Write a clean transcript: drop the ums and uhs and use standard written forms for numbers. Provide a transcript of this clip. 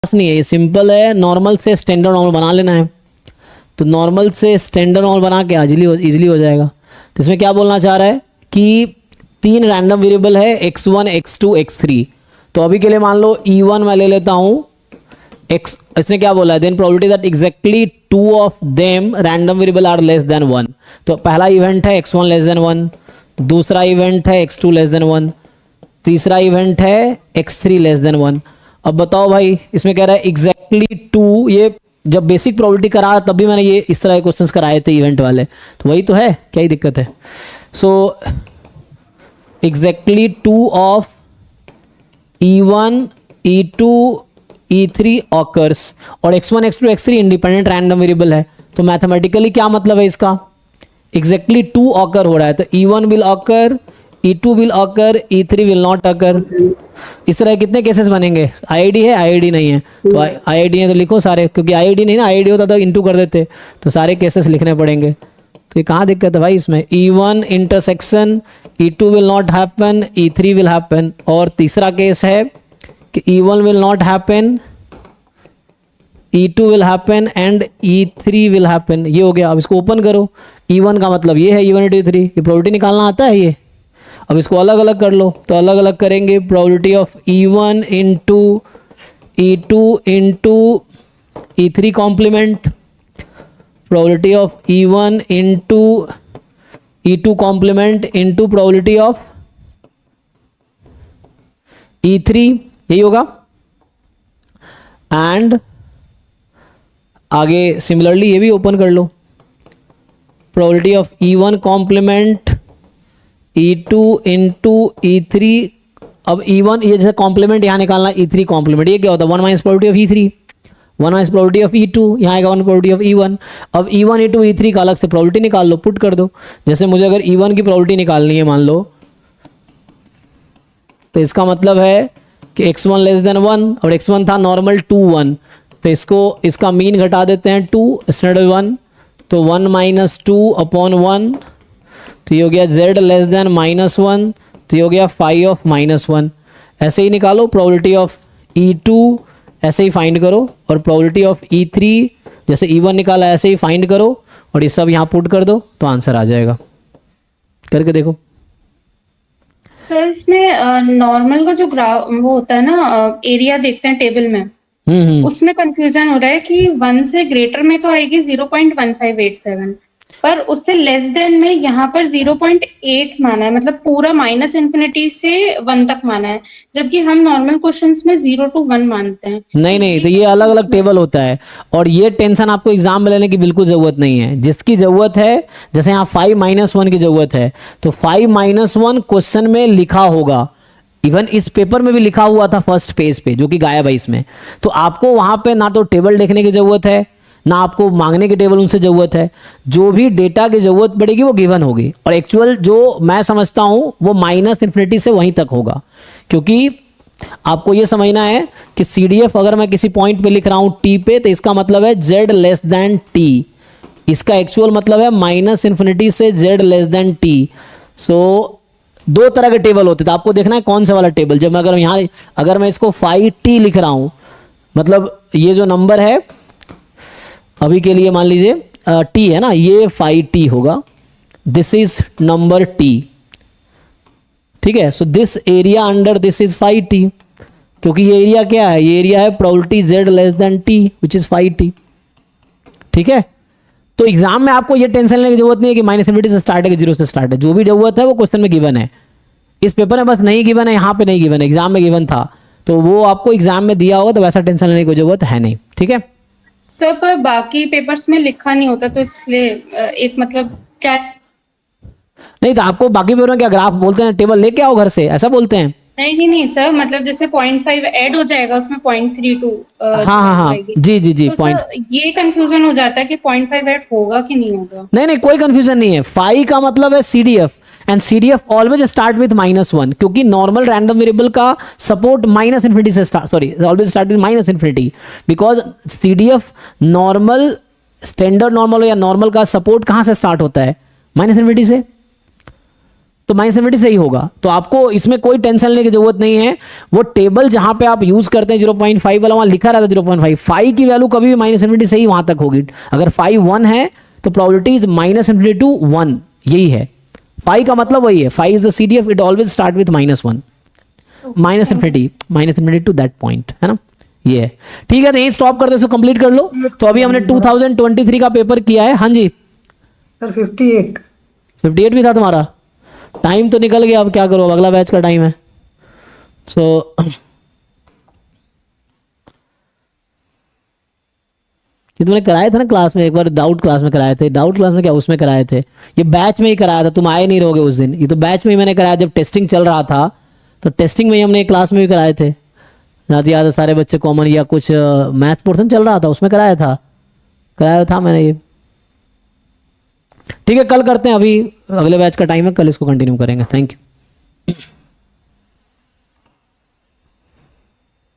नहीं है, ये सिंपल है। नॉर्मल से स्टैंडर्ड नॉर्मल बना लेना है, तो नॉर्मल से स्टैंडर्ड नॉर्मल बना के इजीली हो जाएगा। तो इसमें क्या बोलना चाह रहा है कि तीन रैंडम वेरिएबल है x1 x2 x3। तो अभी के लिए मान लो e1 मैं ले लेता हूँ x, इसने क्या बोला है, then probability that exactly two of them random variable are less than 1। तो पहला इवेंट है x1 लेस देन 1, दूसरा इवेंट है x2 लेस देन 1, तीसरा इवेंट है x3 लेस देन 1। अब बताओ भाई, इसमें कह रहा है एग्जैक्टली टू। ये जब बेसिक प्रोबेबिलिटी करा तब भी मैंने ये इस तरह के क्वेश्चंस कराए थे इवेंट वाले, तो वही तो है, क्या ही दिक्कत है। So exactly two of e1 e2 e3 occurs, और x1 x2 x3 independent random variable है। तो मैथमेटिकली क्या मतलब है इसका, एग्जैक्टली टू ऑकर हो रहा है, तो e1 will occur, e2 will occur, e3 will not occur. इस तरह कितने केसेस बनेंगे। आईआईडी है, आईआईडी नहीं है, तो आईआईडी है तो लिखो सारे, क्योंकि आईआईडी नहीं ना, आईआईडी होता तो इनटू कर देते, तो सारे केसेस लिखने पड़ेंगे। तो ये कहाँ दिक्कत है भाई इसमें, e1 intersection e2 will not happen, e3 will happen. और तीसरा केस है कि e1 will not happen, e2 will happen and e3 will happen. ये हो गया। अब इसको ओपन करो, e1 का मतलब ये है, e1 e2 e3, ये प्रोबेबिलिटी निकालना आता है ये। अब इसको अलग अलग कर लो, तो अलग अलग करेंगे, probability of e1 into e2 into e3 complement, probability of e1 into e2 complement into probability of e3, यही होगा। एंड आगे सिमिलरली ये भी ओपन कर लो, probability of e1 complement e2 into e3। अब e1 ये जैसे कॉम्प्लीमेंट यहाँ निकालना, e3 कॉम्प्लीमेंट, ये क्या होता है 1 minus probability of e3, 1 minus probability of e2, यहाँ आएगा 1 प्रोबेबिलिटी ऑफ e1। अब e1 e2 e3 का अलग से प्रोबेबिलिटी निकाल लो, पुट कर दो। जैसे मुझे अगर e1 की प्रोबेबिलिटी निकालनी है मान लो, तो इसका मतलब है कि x1 लेस देन 1, और x1 था नॉर्मल 2 1, तो इसका मीन घटा देते हैं 2 स्टैंडर्ड 1, तो 1 माइनस 2 अपॉन 1, तो ये हो गया z लेस देन -1, तो ये हो गया 5 ऑफ -1। ऐसे ही निकालो प्रोबेबिलिटी ऑफ e2, ऐसे ही फाइंड करो, और प्रोबेबिलिटी ऑफ e3 जैसे e1 निकाला ऐसे ही फाइंड करो, और ये सब यहाँ पुट कर दो, तो आंसर आ जाएगा। करके देखो। सर इसमें नॉर्मल का जो ग्राफ वो होता है ना, एरिया देखते हैं टेबल में, उसमें कंफ्यूजन हो रहा है कि 1 से ग्रेटर में तो आएगी 0.1587, पर उससे लेस देन में यहाँ पर 0.8 माना है, मतलब पूरा माइनस इन्फिनिटी से 1 तक माना है, जबकि हम नॉर्मल क्वेश्चंस में 0 to 1 मानते हैं। नहीं, तो ये अलग अलग टेबल होता है, और ये टेंशन आपको एग्जाम में लेने की बिल्कुल जरूरत नहीं है। जिसकी जरूरत है, जैसे यहाँ 5-1 की जरूरत है, तो 5-1 क्वेश्चन में लिखा होगा, इवन इस पेपर में भी लिखा हुआ था फर्स्ट पेज पे, जो कि गायब है इसमें। तो आपको वहां पे ना तो टेबल देखने की जरूरत है, ना आपको मांगने की टेबल उनसे जरूरत है। जो भी डेटा की जरूरत पड़ेगी वो गिवन होगी, और एक्चुअल जो मैं समझता हूं वो माइनस इन्फिनिटी से वहीं तक होगा। क्योंकि आपको ये समझना है कि CDF अगर मैं किसी पॉइंट पे लिख रहा हूं t पे, तो इसका मतलब है z लेस देन t, इसका एक्चुअल मतलब है माइनस इन्फिनिटी से z लेस देन t। सो दो तरह के टेबल होते, तो आपको देखना है कौन सा वाला टेबल। जब मैं अगर मैं इसको 5t लिख रहा हूं, मतलब ये जो नंबर है अभी के लिए मान लीजिए t है ना, ये 5t होगा, दिस इज नंबर t, ठीक है। So this area under this is 5t, क्योंकि ये एरिया क्या है, ये एरिया है probability z less than t which is 5t, ठीक है। तो एग्जाम में आपको ये टेंशन लेने की जरूरत नहीं है कि माइनस इन्फिनिटी से स्टार्ट है कि 0 से स्टार्ट है। जो भी जरूरत है वो क्वेश्चन में गिवन है, इस पेपर में बस नहीं गिवन है, यहाँ पे नहीं गिवन है, एग्जाम में गिवन था, तो वो आपको एग्जाम में दिया होगा, तो वैसा टेंशन लेने की जरूरत है नहीं, ठीक है। सर पर बाकी पेपर्स में लिखा नहीं होता, तो इसलिए एक मतलब क्या नहीं, तो आपको बाकी पेपर में क्या ग्राफ बोलते हैं, टेबल लेके आओ घर से, ऐसा बोलते हैं। नहीं सर, मतलब जैसे 0.5 ऐड हो जाएगा उसमें 0.32 हाँ, जी तो पॉइंट। सर ये कंफ्यूजन हो जाता है कि 0.5 ऐड होगा कि नहीं होगा। नहीं, कोई कंफ्यूजन नहीं है। 5 का मतलब है CDF, and CDF always start with -1, क्योंकि नॉर्मल रैंडम वेरिएबल का सपोर्ट माइनस इन्फिनिटी से always start with minus infinity, because CDF normal, standard normal या नॉर्मल का सपोर्ट कहां से स्टार्ट होता है, माइनस इन्फिनिटी से। तो -∞ सही होगा। तो आपको इसमें कोई टेंशन लेने की जरूरत नहीं है। वो टेबल जहां पे आप यूज करते हैं 0.5 वाला, वहां लिखा रहता है 0.5, फाई की वैल्यू कभी भी -∞ सही वहां तक होगी। अगर फाई 1 है तो प्रोबेबिलिटी इज -∞ to 1, यही है। फाई का मतलब वही है, phi is the CDF, it always start with -1, -∞ to that point, है ना। ये है, ठीक है। तो यही स्टॉप करते, इसको कंप्लीट कर लो। तो अभी हमने 2023 का पेपर किया है। हाँ जी सर 58 भी था तुम्हारा। टाइम तो निकल गया, अब क्या करो, अब अगला बैच का टाइम है। सो ये तुमने कराए थे ना क्लास में, एक बार डाउट क्लास में कराए थे। डाउट क्लास में क्या, उसमें कराए थे, ये बैच में ही कराया था, तुम आए नहीं रहोगे उस दिन। ये तो बैच में ही मैंने कराया, जब टेस्टिंग चल रहा था तो टेस्टिंग में ही हमने क्लास में भी कराए थे। याद है, सारे बच्चे कॉमन या कुछ मैथ्स पोर्शन चल रहा था उसमें कराया था मैंने ये। ठीक है, कल करते हैं, अभी अगले बैच का टाइम है, कल इसको कंटिन्यू करेंगे। Thank you.